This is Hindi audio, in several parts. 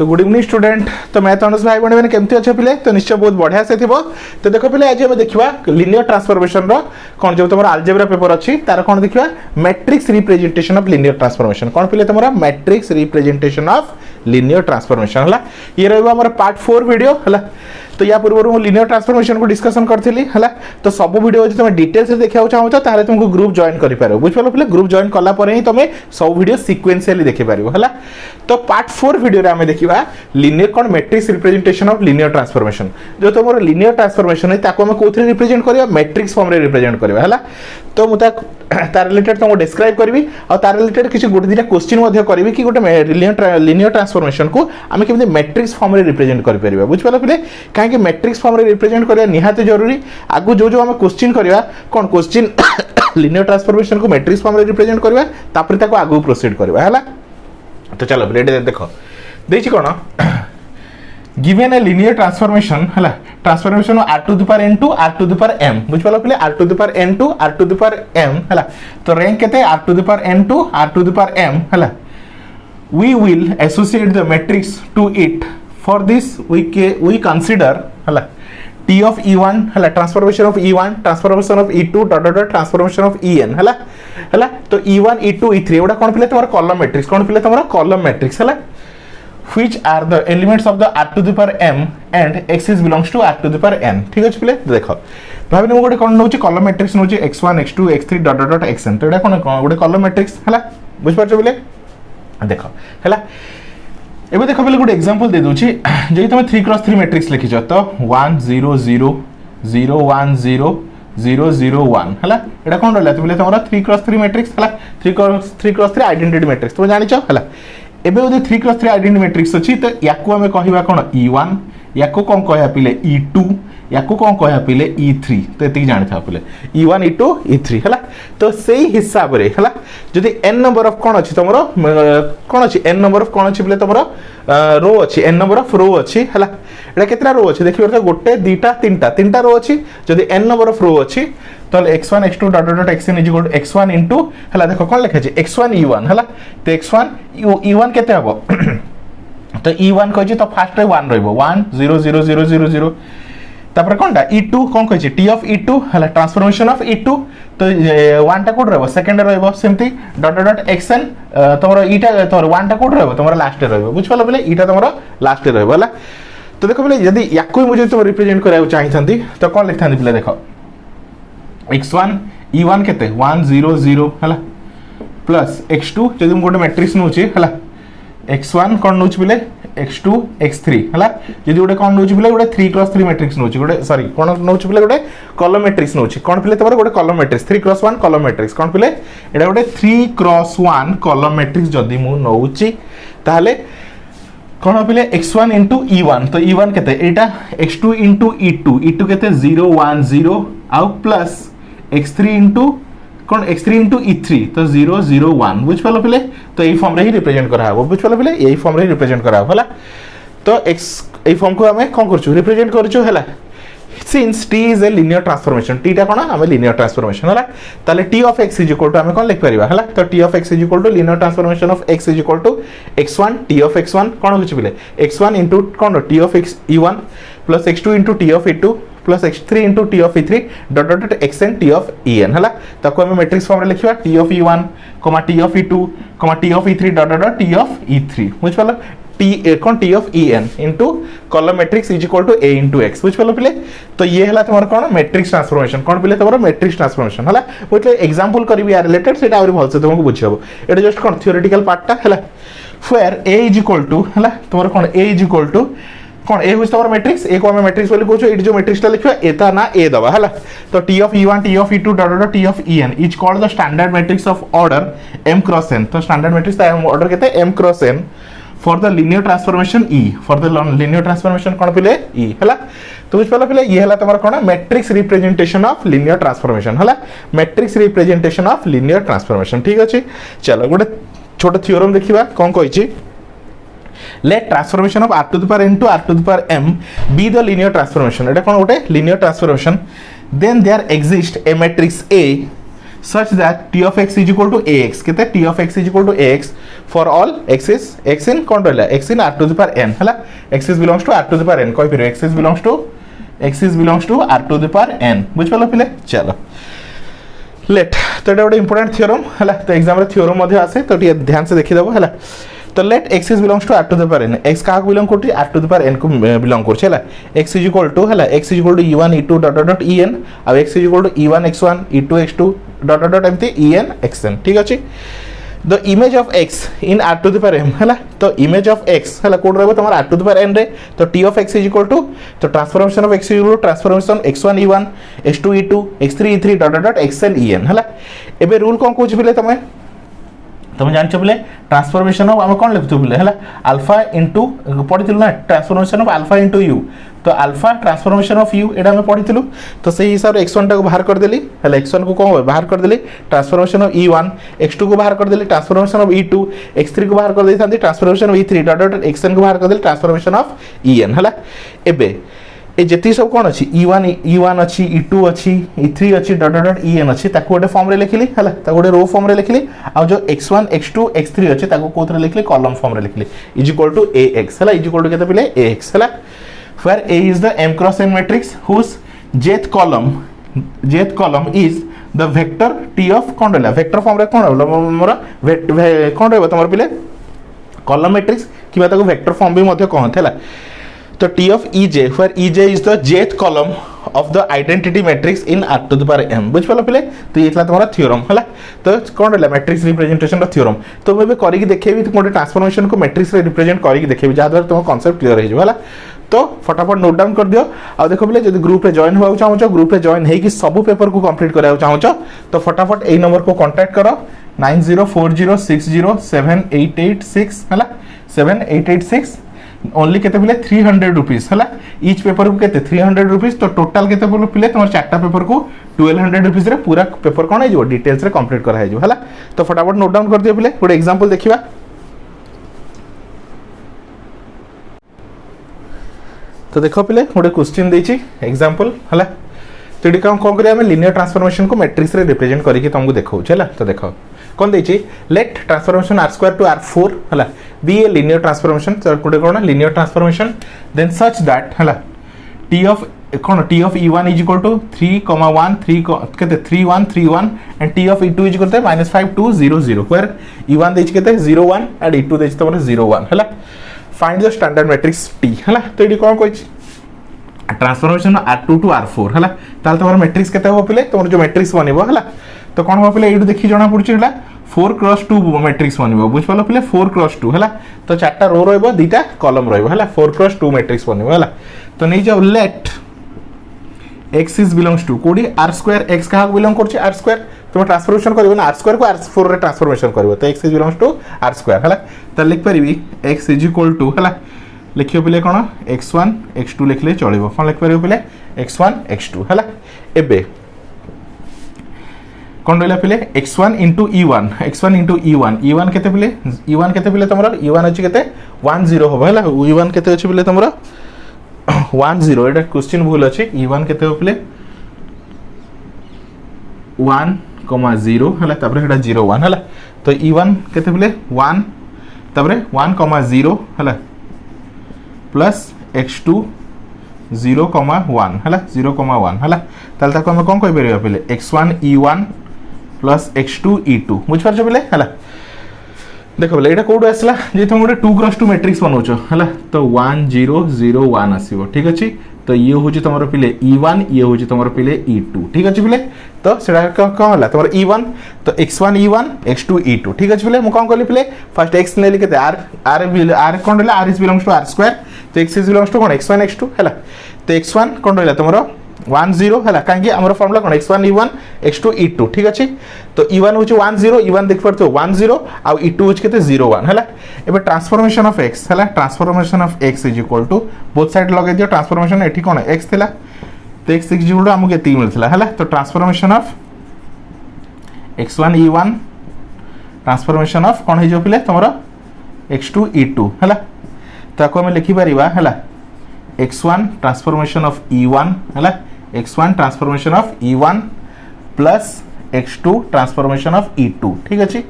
तो गुड इवनिंग स्टूडेंट। तो मैथ ऑनर्स भाई बहन मैंने केमती अच्छे पिले तो निश्चय बहुत बढ़िया से थो। तो देखो पिले आज आम देखा लिनियर ट्रांसफॉर्मेशन कौन जो तुम अलजेब्रा पेपर अच्छी तार कौन देखा matrix representation of linear transformation कौन पिले तुम matrix representation of linear transformation है ये रहा पार्ट 4 वीडियो है। तो या पूर्व लिनियर ट्रांसफॉर्मेशन को डिस्कशन करी है। तो सब वीडियो तुम डिटेल्स देखा चाहो तो तुमको ग्रुप जॉइन कर बुझिपार पे ग्रुप जॉइन कला ही तुम सब वीडियो सिक्वेंशियली देखिपार है। तो पार्ट 4 वीडियो आम देखा लिनियर कौन matrix representation of linear transformation जो तुम लिनियर ट्रांसफॉर्मेशन है कौन रिप्रेजेंट करवा मैट्रिक्स फॉर्म रे रिप्रेजेंट करवा है। तो मुझे तार रिलेटेड तुमको डिस्क्राइब करी और तार रिलेटेड किसी गोटे दुटा क्वेश्चन करी कि गोटे लिनियर ट्रांसफॉर्मेशन को आम केमती मैट्रिक्स फॉर्म रे रिप्रेजेंट कर पार बुझिपार पे कहीं मैट्रिक्स फॉर्म रे रिप्रेजेंट करवा निहाती जरूरी। आगु जो आम क्वेश्चन करवा कौन क्वेश्चन लिनियर ट्रांसफॉर्मेशन को मैट्रिक्स फॉर्म रे रिप्रेजेंट करवा तापर ताको आगु प्रोसीड करवा है। तो चलो प्ले देख देखिए कौन given a linear transformation है transformation r to the power n to r to the power m बुझिपाल पे r to the power n to r to the power m है। तो रैंक केते r to the power n to r to the power m है। we will associate the matrix to it for this we consider है t of e1 है transformation of e1 transformation of e2 dot dot transformation of en है। तो e1 e2 e3 एटा कोन पिले तमरा कॉलम मैट्रिक्स कोन पिले तमरा कॉलम मैट्रिक्स है which are the elements of the r to the power m and x is belongs to r to the power n ठीक अछि पिले देखो भाबने मो गोटे कोन नउची कॉलम मैट्रिक्स नउची x1 x2 x3 dot dot xn तो एटा कोन गोटे कॉलम मैट्रिक्स हला बुझ पाछो पिले देखो हला एबे देखो पिले गोटे एग्जांपल दे दोची जे तुम 3x3 मैट्रिक्स लिखि छ तो 1 0 0 0 1 0 0 0 1 हला एटा कोन रहला तो पिले तमरा 3x3 मैट्रिक्स हला 3x3 आइडेंटिटी मैट्रिक्स तुम जानि छ हला एबे ओदे 3x3 आइडेंटिटी मैट्रिक्स अछि तो याकू हमें कहिबा कोन e1 याकू कोन कहया पिले e2 याकू कोन कहया पिले e3 तो एति जानि था पिले e1 e2 e3 हला। तो सेही हिसाब रे हला जदि n नंबर ऑफ कोन अछि तमरो कोन अछि n नंबर ऑफ कोन अछि पिले तमरो रो अछि n नंबर ऑफ रो अछि हला एटा केतरा रो अछि देखियो तो गोटे दुटा तीनटा रो अछि जदि n नंबर ऑफ रो अछि तो x1 x2 dot dot xn is equal to x1 into हला देखो कोन लिखा छै x1 e1 हला तो x1 e1 केते हबो तो e1 कहै छै तो फर्स्ट रे 1 रहबो 1 0 0 0 0 0 तापर कोनटा e2 कोन कहै छै t ऑफ e2 हला ट्रांसफॉर्मेशन ऑफ e2 तो 1 टा कोड रहबो सेकंड रहबो सेमती डॉट डॉट xn तमरो ईटा तमरो 1 टा कोड रहबो तमरो लास्ट रहबो बुझ पालो बले ईटा तमरो लास्ट रहबो हला। तो देखो बले यदि याकू मुझे तुम रिप्रेजेंट कराउ चाहिथंती तो कोन लिखथांती बले देखो x1 e1 केते 1 0 0 हला प्लस x2 जदि हम गोटे मैट्रिक्स नउची हला x1 कोन नउची बिले x2 x3 हला जदि गोटे कोन नउची बिले गोटे 3x3 मैट्रिक्स नउची गोटे सॉरी कोन नउची बिले गोटे कॉलम मैट्रिक्स नउची कोन पिले तमरा गोटे column matrix 3x1 column matrix कोन पिले एटा गोटे 3x1 कॉलम मैट्रिक्स जदि मु नउची ताले कोन पिले x1 into e1 तो e1 केते एटा x2 into e2 केते 0 1 0 आउ प्लस x3 into कौन x3 into e3 तो 0 0 1 बुझ पालो पिले तो एई फॉर्म रे ही रिप्रेजेंट करा हबो बुझ पालो पिले एई फॉर्म रे रिप्रेजेंट करा हबो हला। तो x एई फॉर्म को हमें कोन करछु रिप्रेजेंट करछु हला since t is a linear transformation t टा कोन हमें लिनियर ट्रांसफॉर्मेशन हला ताले t of x is equal to हमें कोन लिख परिबा हला तो t of x is equal to linear transformation of x is equal to x1 t of x1 कोन होछि पिले x1 into कोन t of x e1 plus x2 into t of e2 plus x3 into t of e3 dot dot xn t of en हला ताको हम मैट्रिक्स फॉर्म रे लिखिबा t of e1, t of e2, t of e3 dot dot t of e3 बुझ पालो t कोन t of en into column matrix is equal to a into x बुझ पालो पिले। तो ये हला तमर कोन मैट्रिक्स ट्रांसफॉर्मेशन कोन पिले तमर मैट्रिक्स ट्रांसफॉर्मेशन हला मतलब एग्जांपल करबी या रिलेटेड सेटा और भलसे तुमको बुझियबो एटा जस्ट कोन थ्योरेटिकल पार्ट ता हला where a is equal to हला तमर कोन a इज इक्वल टू कौन ए होइस तमर मैट्रिक्स ए को हम मैट्रिक्स बोली कहछो एटी जो मैट्रिक्स ता लिखबा एता ना ए दबा हला तो t of e1 t of e2 dot dot t of en is called the standard matrix of order m cross n तो स्टैंडर्ड मैट्रिक्स ता ऑर्डर केते m cross n for the linear transformation e for the linear transformation कोन पिले e हला तो बुझ पालो पिले ये हला तमर कोन matrix representation of linear transformation हला matrix representation of linear transformation ठीक अछि। चलो गोटे छोटा थ्योरम देखिबा कोन कहैछि let transformation of r to the power n to r to the power m be the linear transformation eta kon gote linear transformation then there exists a matrix A such that t of x is equal to ax kete t of x is equal to ax for all x is x in कौन रहा x in R to the power n है x is belongs to R to the power n कही x is belongs to R to the power n बुझिपाल पिले चलो लेट तो ये गोटे इंपोर्टेंट थियोरम है तो एग्जाम रे थियोरम आसे तो ध्यान से देखीदेव है तो let x is belongs to R to the power n x क्या बिलोंग करती R to the power n को बिलोंग कर एक्स इज इक्वल टू है x is equal to e1 e2 dot dot en आ x is equal to e1 x1 e2 x2 dot dot एमती en xn ठीक अच्छे the image of x in R to the power m है तो इमेज ऑफ x है कोड रहबो तुम R to the power n रे तो t of x is equal to तो transformation of x is equal to transformation x1 e1 x2 e2 x3 e3 dot dot xn en है एबे रूल कोन कोच बिले तुम जान बोले ट्रांसफॉर्मेशन ऑफ आम कौन लिखु बोले है अल्फा इंटू पढ़ी ना transformation of alpha into you तो अल्फा ट्रांसफॉर्मेशन ऑफ यू एटा हमें पढ़ी तो से हिसाब से x1 को बाहर करदेली है x1 को कौन बाहर करदेली ट्रांसफॉर्मेशन ऑफ e1 x2 को बाहर करदेली ट्रांसफॉर्मेशन ऑफ e2 x3 को बाहर कर देता transformation of e3 dot dot xn को बाहर करदेली ट्रांसफॉर्मेशन ऑफ en है एबे ए जेती सब कौन अच्छी e1 अच्छी e2 अच्छी e3 अच्छी डॉट डॉट en अच्छी ताको गोटे फॉर्म रे लिखली है ताको गोटे रो फॉर्म रे लिखली आ जो x1 x2 x3 अच्छी ताको कोथरे लिखली कॉलम फॉर्म रे लिखली इज इक्वल टू ax है इज इक्वल टू केते पिले ax है where a is the m cross n matrix whose jth column is the vector t of कौन रहला वेक्टर फॉर्म रे कौन रहला मोर कौन रहबो तमर पिले कॉलम मैट्रिक्स किबा ताको वेक्टर फॉर्म भी मध्ये कहत हैला तो t of ej where ej is the jth column of the identity matrix in r to the power m बुझ पालो पिले तो ये थला तुम्हारा थ्योरम हला तो कौन रहला मैट्रिक्स रिप्रेजेंटेशन रो थ्योरम तो मैं भी करी के देखेबी तो कोटे ट्रांसफॉर्मेशन को मैट्रिक्स रे रिप्रेजेंट करी के देखेबी जहा द्वारा तुम कांसेप्ट क्लियर हो जिवला तो फटाफट नोट डाउन कर दियो आ देखो पिले जदी ग्रुप रे जॉइन होआ चाहो ग्रुप रे जॉइन हे कि सब पेपर को कंप्लीट कराओ चाहो तो फटाफट ए नंबर को कांटेक्ट करो 9040607886 हला 7886 ओनली केते पिले 300 रुपीस हला ईच पेपर को केते 300 रुपीस तो टोटल केते बोलो पिले तमर चारटा पेपर को 1200 रुपीस रे पूरा पेपर कोन आइजो डिटेल्स रे कंप्लीट करा आइजो हला तो फटाफट नोट डाउन कर दियो पिले गोटे एग्जांपल देखिबा तो देखो पिले गोटे क्वेश्चन देछि एग्जांपल हला तो एडी काम कोन करी हम लीनियर ट्रांसफॉर्मेशन को मैट्रिक्स रे रिप्रेजेंट करी के तुमको देखौ छला तो देखो कौन देछि late transformation r² to r4 हला बी ए लीनियर ट्रांसफॉर्मेशन तो कोटे कोन linear transformation then such that हला t of e1 is equal to 3,1 3 केते 3,1 and t of e2 is equal to -5 2 0 0 where e1 देछि केते 0 1 एंड e2 देछि तमर 0 1 हला find the standard matrix t हला तो एडी कोन कोइछि ट्रांसफॉर्मेशन r2 टू r4 हला ताल तमर मैट्रिक्स केते हो पिले तमर जो मैट्रिक्स बनिबो हला तो कौन हम पे एडू देखि जणा पड़छि हला 4x2 मैट्रिक्स बनिबो बुझ पालो पिले 4x2 हला तो चारटा रो रहइबो दुटा कॉलम रहइबो हला 4x2 मैट्रिक्स बनिबो हला तो नै जाओ let x is belongs to कोडी r² x का बिलोंग करछि r² तुम ट्रांसफॉर्मेशन करबो ना r² को r4 रे ट्रांसफॉर्मेशन करबो तो x is belongs to r² हला तो लिख परिबी x इज इक्वल टू हला लिखियो पिले कोन x1 x2 लिखले चलिबो कोन लिख परिबो पिले x1 x2 हला एबे कौन रहला पिले x1 into e1 केते पिले e1 केते पिले तमरा e1 अछि केते 1 0 होबा हला e1 केते अछि पिले तमरा 1 0 एटा क्वेश्चन भूल अछि e1 केते हो पिले 1,0 हला तबरे हेडा 0 1 हला तो e1 केते पिले 1 तबरे 1,0 हला प्लस x2 0,1 हला 0,1 हला ताल ताको हम कोन कहि परिबा पिले x1 e1 plus x2 e2 बुझ पारछ पिले हला देखो पिले एटा कोड आसला जे तुम गोटे 2x2 मैट्रिक्स बनौछो हला तो 1 0 0 1 आसीबो ठीक अछि तो ये होची तमरो पिले e1 ये होची तमरो पिले e2 ठीक अछि पिले तो सेडा का होला तमरो e1 तो x1 e1 x2 e2 ठीक अछि पिले मु कोन कहली पिले फर्स्ट x लेली केते r कोन रहला r is belongs to r² तो x इज बिलोंग्स टू कोन x1 x2 हला तो x1 कोन रहला तमरो 1 0 हला कांगी हमर फार्मूला कोन x1 e1 x2 e2 ठीक अछि तो e1 होची 1 0 e1 देख परतो 1 0 आ e2 होची केते 0 1 हला एबे ट्रांसफॉर्मेशन ऑफ x हला transformation of x is equal to both side लगे दियो ट्रांसफॉर्मेशन एठी कोन x थिला तो x इज इक्वल टू हमके 3 मिलथिला हला तो transformation of x1 e1 transformation of कोन हे जो पिले तमरो x2 e2 हला ताको हम लिखि परिबा हला x1 ट्रांसफॉर्मेशन ऑफ e1 हला x1 transformation of e1 plus x2 transformation of e2 ठीक अछि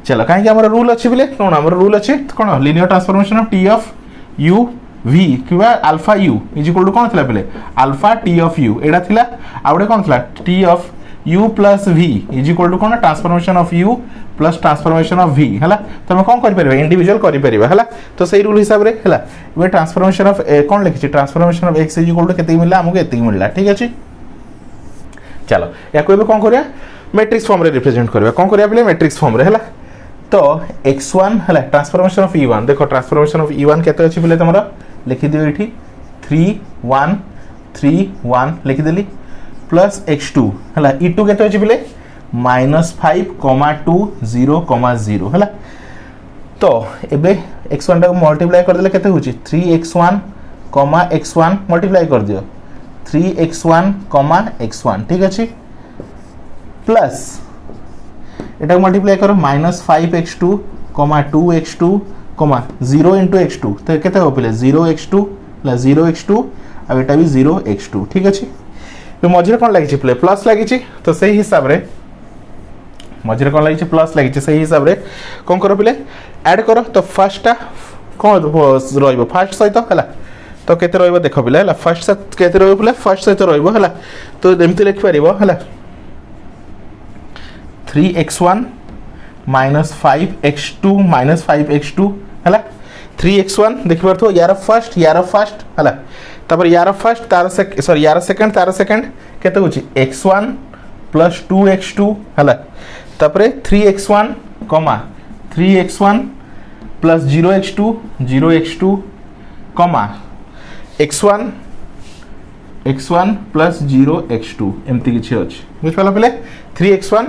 चलो कहीं आम रूल अच्छे बोले कौन आम रूल अच्छे कौन linear transformation of T of U V कि alpha U is equal to कौन था पे अल्फा टी ऑफ यू एटा थिला आउटे कौन था T of u plus v is equal to कौन transformation of u plus transformation of v है तुम कौन कर इंडिविजुअल कर तो सही रूल हिसाब से है ये ट्रांसफॉर्मेशन ऑफ कौन लिखी transformation of x is equal to केते मिला हमको एति मिला ठीक अच्छे। चलो या कौन करिया मैट्रिक्स फॉर्म रे रिप्रेजेंट करबा कौन करिया पले मैट्रिक्स फॉर्म रे है तो x1 है ट्रांसफॉर्मेशन ऑफ e1 देखो ट्रांसफॉर्मेशन ऑफ e1 केते अछि पले तुमरा लिखि दियो एठी 3 1 3 1 लिखि देली प्लस x2 है e2 केते अछि पले -5 2 0 0 है तो एबे x1 टा मल्टीप्लाई कर देले केते होची 3x1 x1 मल्टीप्लाई कर दियो 3x1 x1 ठीक अछि प्लस एटा मल्टीप्लाई करो -5x2 2x2 0 into x2 तो केते हो पले 0x2 प्लस 0x2 आ एटा भी 0x2 ठीक अछि तो मझे कौन लगी प्ले प्लस लगी तो सही हिसाब रे मझे कौन लगी प्लस लगी सही हिसाब रे कौन करो पिले ऐड करो तो फर्स्ट कौन रहिबो फर्स्ट सहित है तो केते रहिबो देखो पिले है फर्स्ट केते रहिबो पिले फर्स्ट सहित रहिबो है तो एमती लिख पारिबो है 3x1 5x2 5x2 है 3x1 देख पारथो यार फर्स्ट है तापर यार फर्स्ट तार सॉरी यार सेकंड तार सेकंड केते होची x1 प्लस 2x2 है तापर 3x1 3x1 plus 0x2 x1 plus 0x2 एमती किछि अछि बुझ पाला पले 3x1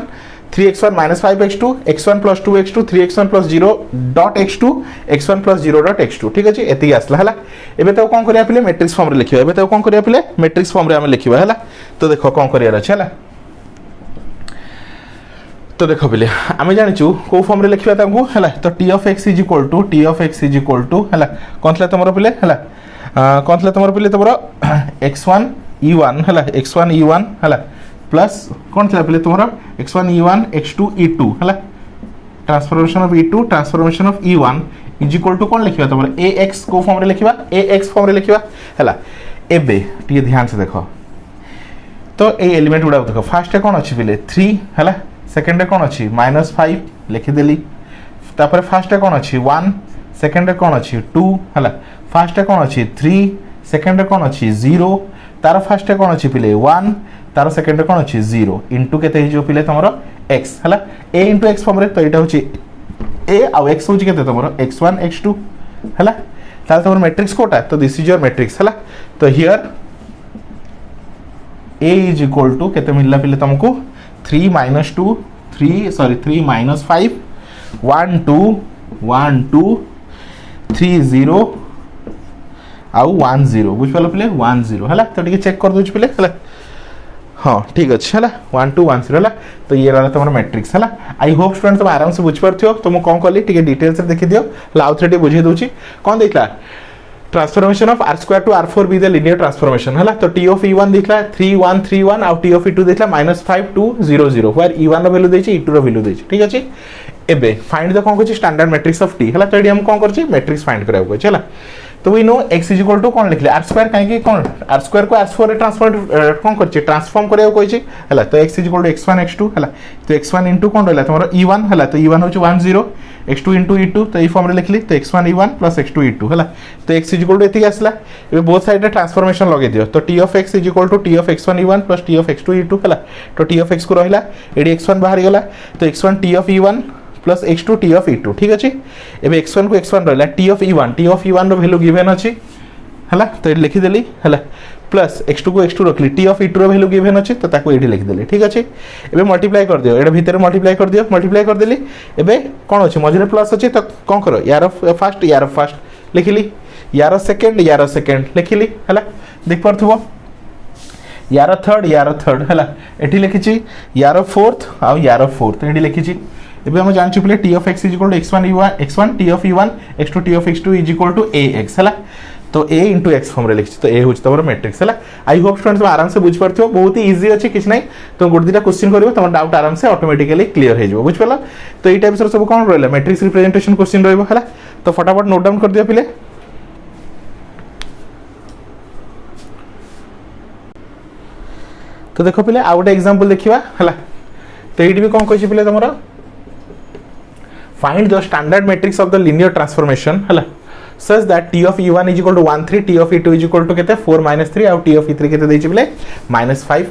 minus 5x2 x1 plus 2x2 3x1 plus 0 dot x2 x1 plus 0 dot x2 ठीक अछि एति आसला हला एबे तो कोन करिया पले मैट्रिक्स फॉर्म रे लिखिबा एबे तो कोन करिया पले मैट्रिक्स फॉर्म रे हम लिखिबा हला तो देखो कोन करिया अछि हला तो देखो पले आमे जानिचु को फॉर्म रे लिखिबा तांको हला तो t of x is equal to हला कोन थला तमरो पले हला कोन थला तमरो पले तमरो x1 e1 हला x1 e1 हला प्लस कौन था पहले तुम्हारा x1 e1 x2 e2 है transformation of e2 transformation of e1 is equal to कौन लिखिबा तुम्हारा ax को फॉर्म रे लिखिबा ax फॉर्म रे लिखिबा हैला एबे टी ध्यान से देखो तो ए एलिमेंट गुडा देखो फर्स्ट कौन अछि पहले 3 हैला सेकंड कौन अछि -5 लिखि देली तापर फर्स्ट कौन अछि 1 सेकंड कौन अछि 2 हैला फर्स्ट कौन अछि 3 सेकंड कौन अछि 0 तार फर्स्ट कौन अछि पहले 1 तार सेकंड कौन अछि 0 इनटू केते हिजो पिले तमरो x हला a into x फॉर्म रे तो एटा होछि a आ x होछि केते तमरो x1 x2 हला ताल तमरो मैट्रिक्स कोटा तो दिस इज योर मैट्रिक्स हला तो here a is equal to केते मिलला पिले तुमको 3 2 3 सॉरी 3 5 1 2 1 2 3 0 आउ 1 0 बुझ पालो पिले 1 0 हला तो ठीक चेक कर दोछ पिले हला हाँ ठीक अच्छे है 1 2 1 0 है तो ये रहा तुम्हारा मैट्रिक्स है आई होप स्टूडेंट तुम आराम से बुझ पार्थ्यो तो मैं कौन कली टिके डिटेल्स देखि दियो लाउ थ्रेडी बुझे दोची कौन देखला transformation of r2 to r4 be the linear transformation है तो t of e1 देखला 3 1 3 1 और t of e2 देखला -5 2 0 0 वेयर e1 रो वैल्यू देछि e2 रो वैल्यू देछि ठीक अछि एबे फाइंड द कौन कहछि स्टैंडर्ड मैट्रिक्स ऑफ t है तो एडी हम कौन करछि मैट्रिक्स फाइंड कराबो कहछि हला तो we know x is equal to कौन लिखले r2 काहे कि कौन r2 को r4 रे कौन करछि ट्रांसफॉर्म करियो कहछि हला तो x is equal to x1 x2 हला तो x1 इनटू कौन रहला तमरो e1 हला तो e1 होछि 1 0 x2 इनटू e2 तो ई फॉर्म रे लिखली तो x1 e1 plus x2 e2 हला तो x इज इक्वल टू एति आसला ए बोथ साइड रे ट्रांसफॉर्मेशन लगे दियो तो t of x is equal to t of x1 e1 plus t of x2 e2 हला तो t of x को रहला एडी x1 बाहर गेला तो x1 t of e1 plus x2 t of e2 ठीक अछि एबे x1 को x1 रहला t of e1 रो वैल्यू गिवन अछि हला तो एडी लिखि देली हला प्लस x2 को x2 रखली t of e2 रो वैल्यू गिवन अछि तो ताको एडी लिखि देली ठीक अछि एबे मल्टीप्लाई कर दियो एडा भीतर मल्टीप्लाई कर देली एबे कोन अछि मझरे प्लस अछि तो कोन करो यार फर्स्ट लिखिली यार सेकंड लिखिली हला देख परथबो यार थर्ड हला एठी लिखिची यार फोर्थ एडी लिखिची एबे हम जान चुकले t of x is equal to x1 t of e1 x2 t of x2 is equal to ax हला तो a इंटू एक्स फॉर्म लिखी तो ए हूँ तुम मैट्रिक्स है। आई होप स्टूडेंट्स आराम से बुझी पार्थ बहुत ही इजी अच्छे किसी ना तुम गोटे दुटा क्वेश्चन कर तुम डाउट आराम से ऑटोमेटिकली क्लियर हो बुझिपार। तो ये टाइप सब कौन रहा मैट्रिक्स रिप्रेजेंटेशन क्वेश्चन रहा। तो फटाफट नोट डाउन कर दिया पिले। तो देखो पिले आउ गोटे एग्जांपल देखिबा हला। तो ये भी कौन कहि पिले तुमरा find the standard matrix of the linear transformation हला such that t of e1 is equal to 1 3 t of e2 is equal to केते 4 minus 3 और t of e3 केते देछि पिले -5,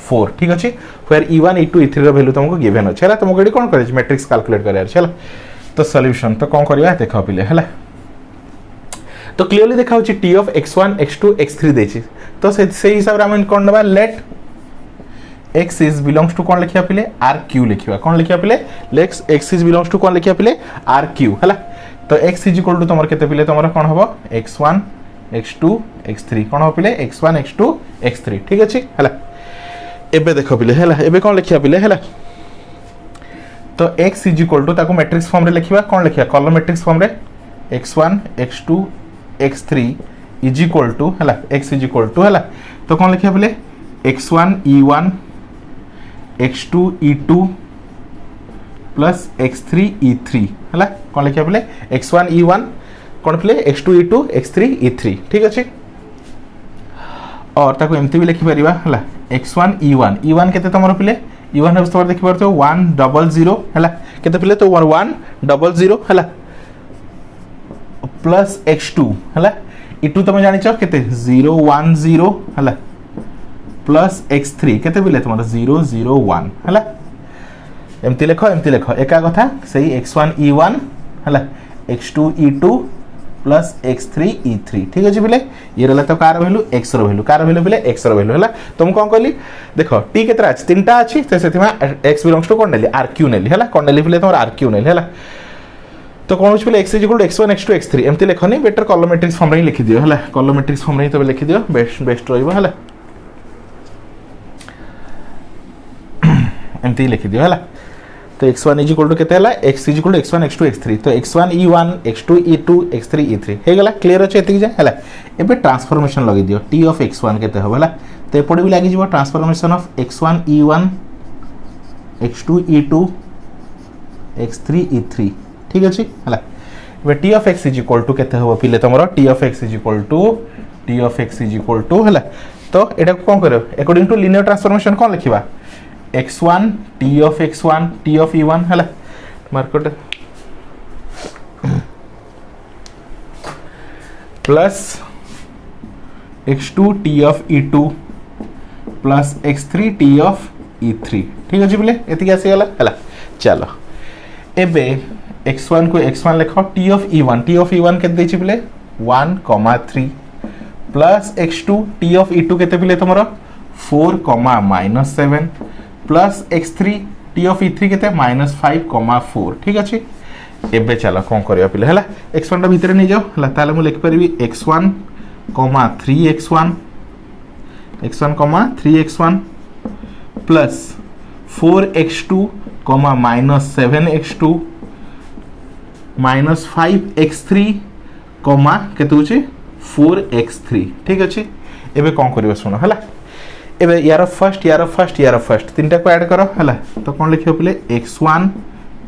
4 ठीक अछि where e1 e2 e3 रो वैल्यू तुमको गिवन अछि हला। तुमको एडी कोन करे मैट्रिक्स कैलकुलेट करे अछि हला। तो सॉल्यूशन तो कोन करबा देखो पिले हला। तो क्लियरली देखा होछि t of x1 x2 x3 देछि। तो से हिसाब रे हम कोन नबा late x is belongs to कौन लिखिया पिले rq लिखिया कौन लिखिया पिले let's x is belongs to कौन लिखिया पिले rq हला। तो x is equal to तुमर केते पिले तुमर कौन हबो x1 x2 x3 कौन हबो पिले x1 x2 x3 ठीक अछि हला। एबे देखो पिले हला एबे कौन लिखिया पिले हला। तो x is equal to ताको मैट्रिक्स फॉर्म रे लिखिबा कौन लिखिया कॉलम मैट्रिक्स फॉर्म रे x1 x2 x3 is equal to हला x is equal to हला। तो कौन लिखिया पिले x1 e1 x2 e2 plus x3 e3 हला कौन लिखिया पिले x1 e1 कौन पिले x2 e2 x3 e3 ठीक अछि। और ताको एमती भी लिखि परिबा हला x1 e1 e1 केते तमरो पिले e1 हे तमरो देखि परतो 100 हला केते पिले तो 100 हला प्लस x2 हला e2 तुम जानि छ केते 010 हला प्लस x3 केते पिले तुमरो 001 हला एमती लिखो एका कथा सही x1 e1 हला x2 e2 plus x3 e3 ठीक अछि पिले ये रहला तो कार वैल्यू x रो वैल्यू कार वैल्यू पिले x रो वैल्यू हला। तुम कोन कहली देखो t केतरा अछि तीनटा अछि तो सेति में x बिलोंग्स टू कोन नेली rq नेली हला कोन नेली पिले तुम rq नेली हला। तो कोन अछि पिले x is equal to x1 x2 x3 एमती लिखनी बेटर कॉलम मैट्रिक्स फॉर्म रे लिखि दियो हला कॉलम मैट्रिक्स फॉर्म रे तो लिखि दियो बेस्ट रहइबो हला एमती लिखि दियो हला। तो x1 इज इक्वल टू केते हला x is equal to x1 x2 x3 तो x1 e1 x2 e2 x3 e3 हे गला क्लियर अछि एति जे हला। एबे ट्रांसफॉर्मेशन लगे दियो t of x1 केते हो हला। तो एपडी भी लागि जिवो transformation of x1 e1 x2 e2 x3 e3 ठीक अछि हला। एबे t of x is equal to केते हो पिले तमरो t of x is equal to हला। तो एटा कोन करियो अकॉर्डिंग टू लीनियर ट्रांसफॉर्मेशन कोन लिखिबा x1 t of x1 t of e1 हला मार्केट plus x2 t of e2 plus x3 t of e3 ठीक अछि बोले एति के आसी गला हला। चलो एबे x1 को x1 लिखो t of e1 केते दैछि बोले 1,3 plus x2 t of e2 केते पिले तमरो 4,-7 plus x3 t of e3 केते -5,4 ठीक अछि। एबे चलो कोन करिया पिले हला x1 टा भीतर नै जाओ हला ताले मु लिख परबी x1, 3x1 3x1 plus 4x2, -7x2 -5x3 केते होची 4x3 ठीक अछि। एबे कोन करियो सुनो हला एबे यार फर्स्ट तीनटा को ऐड करो हला। तो कोन लिखियो पिले x1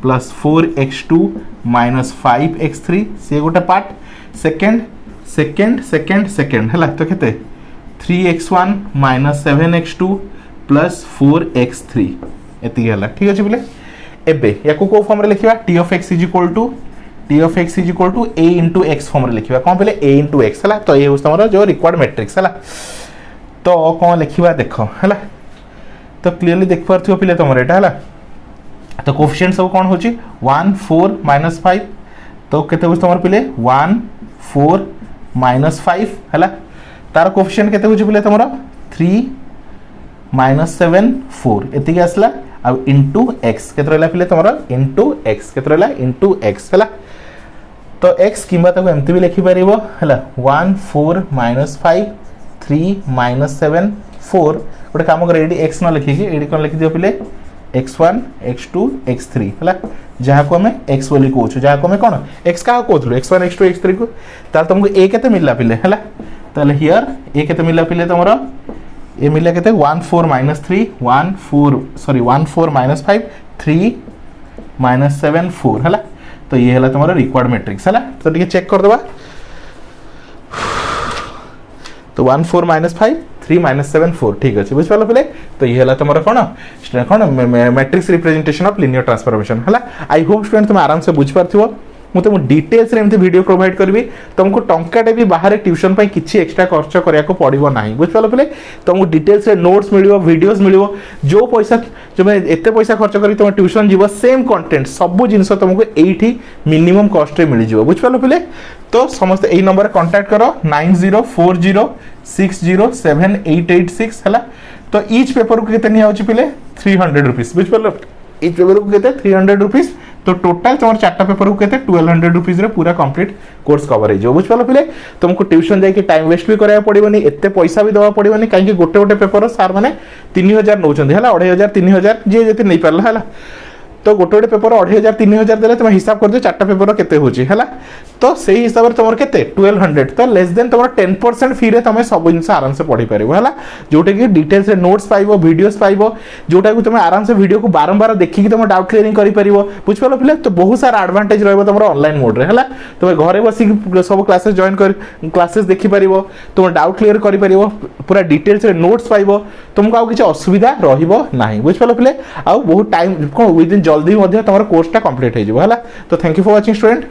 प्लस 4x2 -5x3 से गोटा पार्ट सेकंड हला। तो केते 3x1 -7x2 प्लस 4x3 एति हला ठीक अछि पिले। एबे याको को फॉर्म रे लिखिबा t of x is equal to a into x form रे लिखिबा कोन पिले a into x हला। तो ये होस हमरो जो रिक्वायर्ड मैट्रिक्स हला। तो कौन लिखिबा देखो हला। तो क्लियरली देख पारथियो पिले तमरे एटा हला। तो कोएफिशिएंट सब कौन होची 1 4 -5 तो केते होस तमर पिले 1 4 -5 हला। तार कोएफिशिएंट केते होची पिले तमरो 3 -7 4 एति के आसला आ इनटू x केते रहला पिले तमरो इनटू x केते रहला इनटू x हला। तो x किबा तको एमति भी लिखि परिबो हला 1 4 -5 3 -7 4 गोटे काम कर एडी x न लिखि के एडी कोन लिखि दियो पिले x1 x2 x3 है जहाँ को हमें x बोली कहूँ जहाँ को हमें कौन x क्या कहूँ x1 x2 x3 को ताल तुमको a केते मिलला पिले है ताले हियर a केते मिलला पिले तुमरा ए मिलला केते 1 4 - 3 1 4 सॉरी 1 4 - 5 3 - 7 4 है तो ये है तुम रिक्वायर्ड मैट्रिक्स है तो ठीक चेक कर दबा तो 1 4 - 5 3 - 7 4 ठीक अच्छे बुझिपाल पे तो ये है तुम कौन कौन matrix representation of linear transformation है आई होप स्टूडेंट तुम आराम से बुझिपार मुझे तुम डिटेल्स एमती वीडियो प्रोवाइड करी तुमको टंकाटे भी बाहर ट्यूशन पर किसी एक्सट्रा खर्च कराया पड़ो ना बुझिपाल पे तुमको डिटेल्स नोट्स मिल वीडियोस मिल जो पैसा जो एत पैसा खर्च कर तुम ट्यूशन जीव सेम कंटेंट सब जिन तुमको ये मिनिमम कस्ट मिल जाए बुझिपाल पे तो समस्त यही नंबर कांटेक्ट करो 9040607886 है तो ईच पेपर को कितने नहीं पिले 300 रुपीज बुझिपाल ईच पेपर को कितने 300 रुपीज तो टोटाल तुम 4टा पेपर को कहते 1200 रुपीज रे पूरा कंप्लीट कोर्स कवर हो बुझिपाल पे तुमको ट्यूशन जाकि टाइम वेस्ट भी कराया पड़ोनी एत पैसा भी दवा पड़ोनी कहीं गोटे गोटे पेपर सार मैंने 3000 नौ 2500 3000 जी जे नहीं पारा है तो गोटे गोटे पेपर 2500 3000 देते तुम हिसाब कर दियो 4टा पेपर केते होची है तो से हिसाब से तुम केते 1200 तो लेस देन तुम 10% फी रे तुम सब जिन आराम से पढ़ी पार है जोटा कि डिटेल्स नोट्स पाइबो वीडियोस पाइबो जोटा कि तुम आराम से वीडियो को बारंबार देखिक तुम डाउट क्लियरिंग कर पार बुझिपाल पे तो बहुत सारा एडवांटेज रहा तुम ऑनलाइन मोड रे है तुम घरे बस सब क्लासेस जॉइन कर क्लासेस देखिपार तुम डाउट क्लियर कर पूरा डिटेल्स नोट्स पाइबो तुमको आउ किसी असुविधा रहिबो नाही बुझिपाल पे आउ बहुत टाइम कौन विदिन जल्दी तुम कोर्सटा कंप्लीट हो तो thank you for watching student.